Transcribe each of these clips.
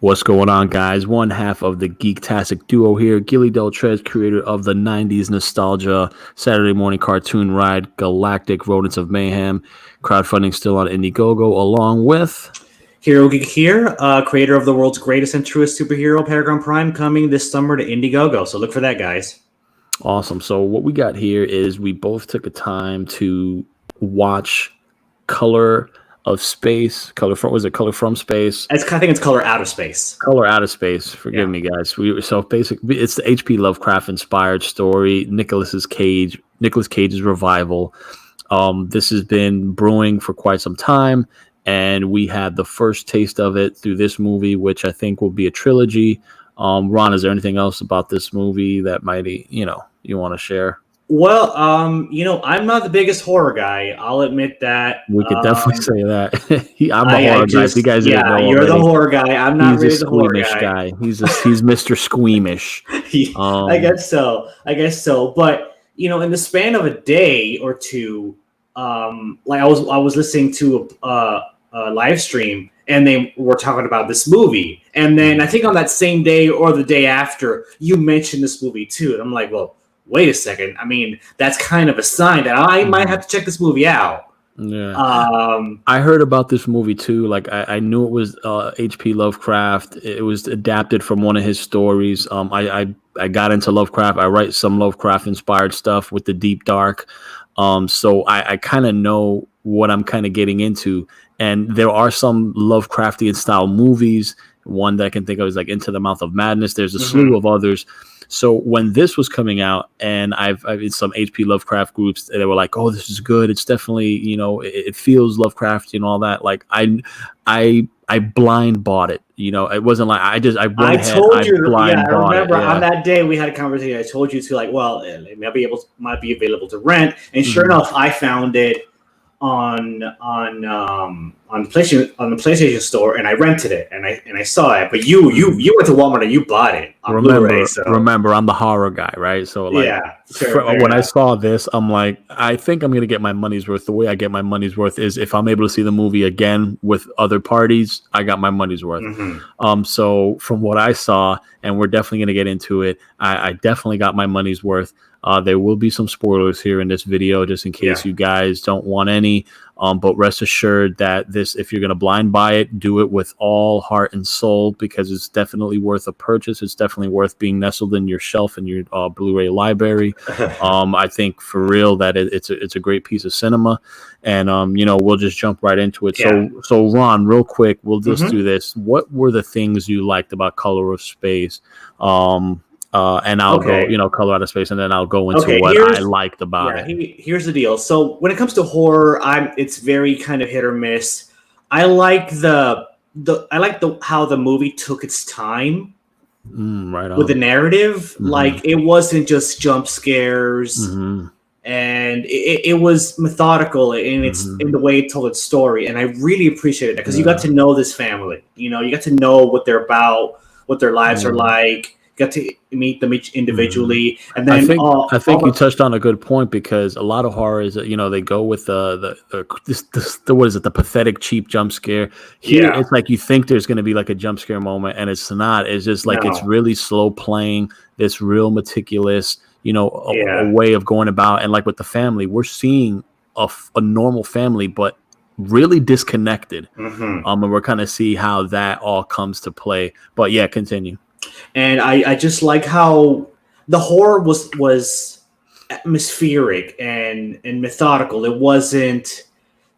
What's going on, guys? One half of the GEEKTASTIC Duo here. Gilly Deltrez, creator of the 90s nostalgia Saturday morning cartoon ride, Galactic Rodents of Mayhem. Crowdfunding still on Indiegogo, along with Hero Geek here, creator of the world's greatest and truest superhero, Paragon Prime, coming this summer to Indiegogo. So look for that, guys. Awesome. So what we got here is we both took a time to watch Color of Space. Color from Space? I think it's Color Out of Space. Color Out of Space. Forgive me, guys. So basically, it's the H.P. Lovecraft inspired story. Nicolas Cage's revival. This has been brewing for quite some time, and we had the first taste of it through this movie, which I think will be a trilogy. Ron, is there anything else about this movie that might, you want to share? Well, I'm not the biggest horror guy. I'll admit that. We could definitely say that. I'm the horror guy. If you guys didn't know you're already. The horror guy. I'm not really the horror guy. He's Mr. Squeamish. I guess so. But in the span of a day or two, I was listening to a live stream, and they were talking about this movie, and then I think on that same day or the day after, you mentioned this movie too, and I'm like, well, wait a second. I mean, that's kind of a sign that I might have to check this movie out. Yeah. I heard about this movie too. Like I knew it was H.P. Lovecraft. It was adapted from one of his stories. I got into Lovecraft. I write some Lovecraft inspired stuff with the deep dark. So I kind of know what I'm kind of getting into. And there are some Lovecraftian style movies. One that I can think of is like Into the Mouth of Madness. There's a slew of others. So when this was coming out, and I've in some H.P. Lovecraft groups, they were like, "Oh, this is good. It's definitely, it feels Lovecraftian and all that." Like I blind bought it. It wasn't like I went ahead. I remember it. Yeah. On that day we had a conversation. I told you to it might be available to rent, and sure enough, I found it on the PlayStation store, and I rented it, and I saw it. But you went to Walmart and you bought it on Blu-ray. Remember, I'm the horror guy, right? So when I saw this, I'm like, I think I'm gonna get my money's worth. The way I get my money's worth is if I'm able to see the movie again with other parties, I got my money's worth. So from what I saw, and we're definitely gonna get into it, I definitely got my money's worth. There will be some spoilers here in this video, just in case you guys don't want any. But rest assured that if you're going to blind buy it, do it with all heart and soul, because it's definitely worth a purchase. It's definitely worth being nestled in your shelf in your Blu-ray library. I think for real that it's a great piece of cinema, and we'll just jump right into it. Yeah. So Ron, real quick, we'll just do this. What were the things you liked about Color of Space? And I'll go, Color Out of Space, and then I'll go into what I liked about it. Here's the deal. So when it comes to horror, it's very kind of hit or miss. I like how the movie took its time right on. With the narrative. Like it wasn't just jump scares, and it was methodical in in the way it told its story, and I really appreciated that because you got to know this family. You got to know what they're about, what their lives are like. Got to meet them each individually, and then I think you touched on a good point, because a lot of horror is they go with the what is it, the pathetic cheap jump scare. Here it's like you think there's going to be like a jump scare moment, and it's not. It's just like it's really slow playing. This real meticulous a way of going about, and like with the family, we're seeing a normal family, but really disconnected. And we're kind of see how that all comes to play. But yeah, continue. And I just like how the horror was atmospheric and methodical. It wasn't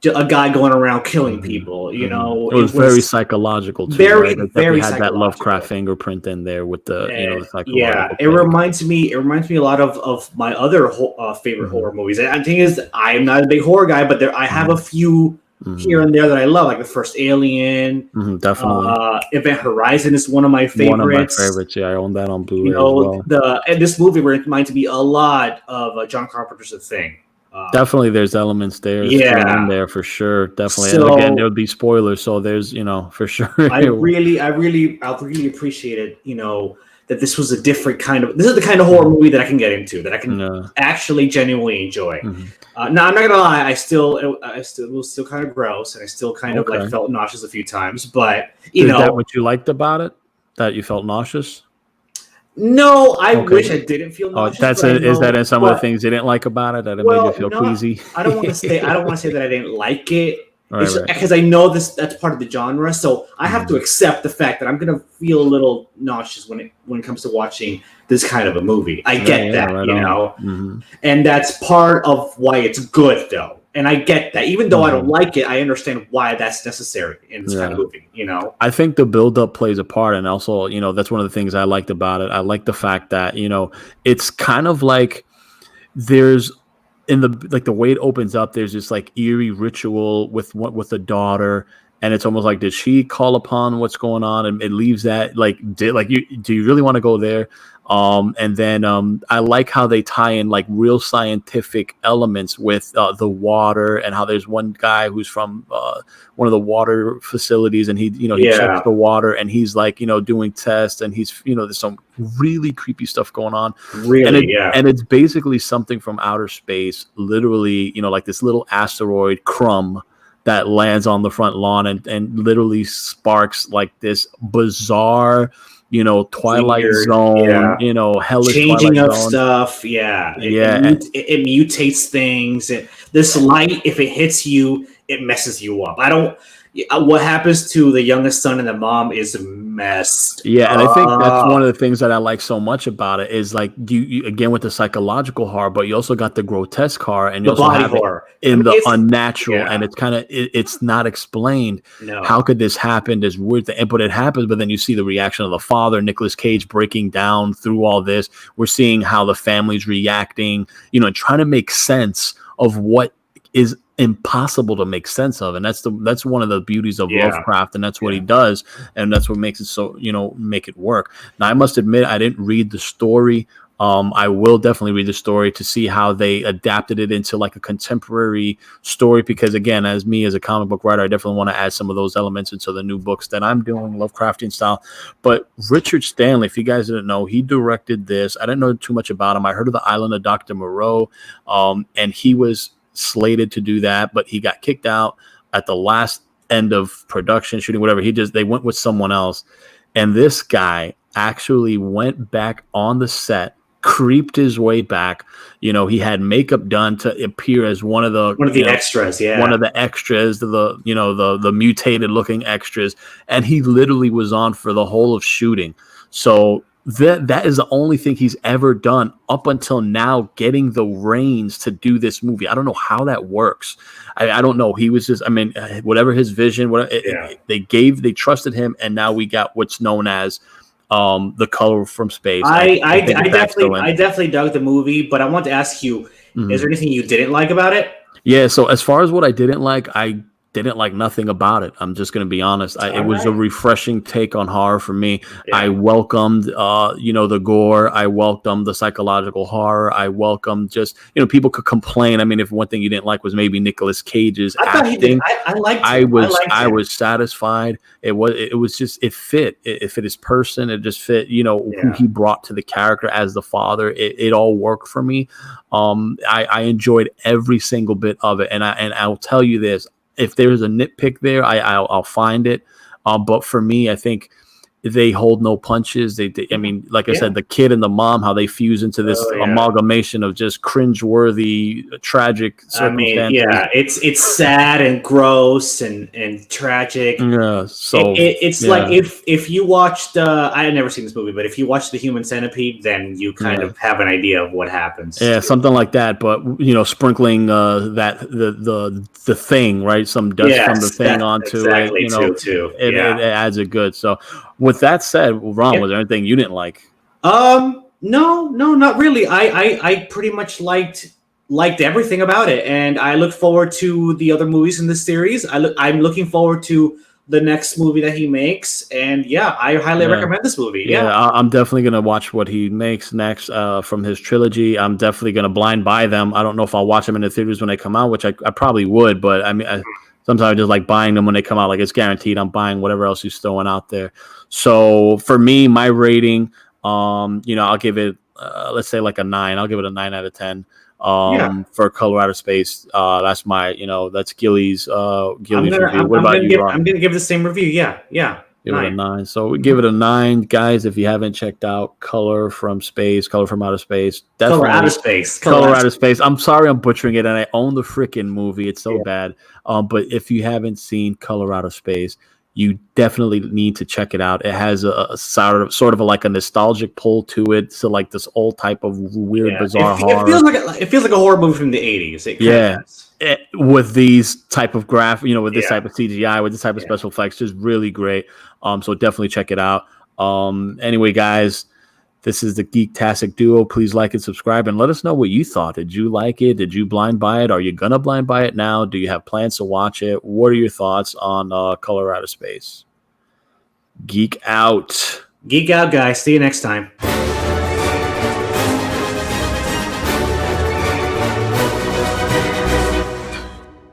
a guy going around killing people. It was very psychological too. Very, right? very had psychological. That Lovecraft fingerprint in there with the the psychological. Yeah, it reminds me a lot of my other favorite horror movies. And the thing is, I am not a big horror guy, but I have a few here and there that I love, like the first Alien. Definitely. Event Horizon is one of my favorites. One of my favorites, yeah. I own that on Blu-ray as well. And this movie reminds me a lot of John Carpenter's The Thing. Definitely, there's elements there, in there for sure. Definitely, so, and again, there would be spoilers, so there's for sure. I really appreciated that this was a different kind of. This is the kind of horror movie that I can get into, that I can actually genuinely enjoy. Now, I'm not gonna lie, it was still kind of gross, and I still kind of like felt nauseous a few times. But is that what you liked about it? That you felt nauseous? No, I wish I didn't feel nauseous. Is that in some of the things you didn't like about it? That it made you feel queasy? I don't want to say that I didn't like it. Because I know that's part of the genre, so I have to accept the fact that I'm gonna feel a little nauseous when it comes to watching this kind of a movie. I get that, and that's part of why it's good, though. And I get that, even though I don't like it, I understand why that's necessary in this kind of movie. I think the build-up plays a part, and also, that's one of the things I liked about it. I like the fact that it's kind of like there's the way it opens up. There's this like eerie ritual with the daughter, and it's almost like, did she call upon what's going on? And it leaves that do you really want to go there? And then I like how they tie in like real scientific elements with the water, and how there's one guy who's from one of the water facilities, and he checks the water, and he's like doing tests, and he's there's some really creepy stuff going on. And it's basically something from outer space, literally like this little asteroid crumb that lands on the front lawn and literally sparks like this bizarre Twilight Zone, hellish changing Twilight of Zone stuff. It mutates things. This light, if it hits you, it messes you up. What happens to the youngest son and the mom is messed. And I think that's one of the things that I like so much about it is like you again with the psychological horror, but you also got the grotesque horror, and you also have horror in the unnatural, and it's kind of it's not explained. No. How could this happen? This weird thing, but it happens. But then you see the reaction of the father, Nicolas Cage, breaking down through all this. We're seeing how the family's reacting, and trying to make sense of what is impossible to make sense of, and that's one of the beauties of Lovecraft, and that's what he does, and that's what makes it so make it work. Now, I must admit, I didn't read the story. I will definitely read the story to see how they adapted it into like a contemporary story, because again, as a comic book writer, I definitely want to add some of those elements into the new books that I'm doing, Lovecraftian style. But Richard Stanley, if you guys didn't know, he directed this. I didn't know too much about him. I heard of The Island of Dr. Moreau, and he was slated to do that, but he got kicked out at the last end of production, shooting, whatever. They went with someone else, and this guy actually went back on the set, creeped his way back. He had makeup done to appear as one of the extras, one of the extras, the mutated looking extras, and he literally was on for the whole of shooting. So that is the only thing he's ever done up until now, getting the reins to do this movie. I don't know how that works. I don't know. He was just, whatever his vision, they trusted him, and now we got what's known as The Color from Space. I definitely dug the movie, but I want to ask you, is there anything you didn't like about it? Yeah, so as far as what I didn't like, I didn't like nothing about it. I'm just going to be honest. It was a refreshing take on horror for me. Yeah. I welcomed, the gore. I welcomed the psychological horror. I welcomed just, people could complain. If one thing you didn't like was maybe Nicolas Cage's acting, I was satisfied. It was just, it fit. It fit his person. It just fit, who he brought to the character as the father. It all worked for me. I enjoyed every single bit of it. And I'll tell you this. If there's a nitpick there, I'll find it. But for me, I think they hold no punches. I said, the kid and the mom, how they fuse into this amalgamation of just cringeworthy, tragic circumstances. It's sad and gross and tragic. Yeah, so it's like if you watched, I had never seen this movie, but if you watch The Human Centipede, then you kind of have an idea of what happens. Yeah, something like that. But sprinkling the thing, right? Some dust from the thing onto it. It adds it good. So. With that said, Ron, was there anything you didn't like? No, not really. I pretty much liked everything about it, and I look forward to the other movies in this series. I'm looking forward to the next movie that he makes. And yeah, I highly recommend this movie. Yeah, I'm definitely gonna watch what he makes next from his trilogy. I'm definitely gonna blind buy them. I don't know if I'll watch them in the theaters when they come out, which I probably would, but I mean, sometimes I just like buying them when they come out. Like it's guaranteed I'm buying whatever else he's throwing out there. So for me, my rating, I'll give it let's say like a 9. I'll give it a 9 out of 10. For Color Out of Space. That's my, that's Gilly's review. What about you, Rob? I'm gonna give the same review. Yeah. Give it a 9. So we give it a 9, guys. If you haven't checked out Color from Outer Space, definitely Color Out of Space. I'm sorry I'm butchering it, and I own the freaking movie. It's so bad. But if you haven't seen Color Out of Space, you definitely need to check it out. It has a sort of like a nostalgic pull to it. So like this old type of weird, bizarre horror. It feels like a horror movie from the 80s. With these type of with this type of CGI, with this type of special effects, just really great. So definitely check it out. Anyway, guys, this is the Geektastic Duo. Please like and subscribe and let us know what you thought. Did you like it? Did you blind buy it? Are you gonna blind buy it now? Do you have plans to watch it? What are your thoughts on Color Out of Space? Geek out. Geek out, guys. See you next time.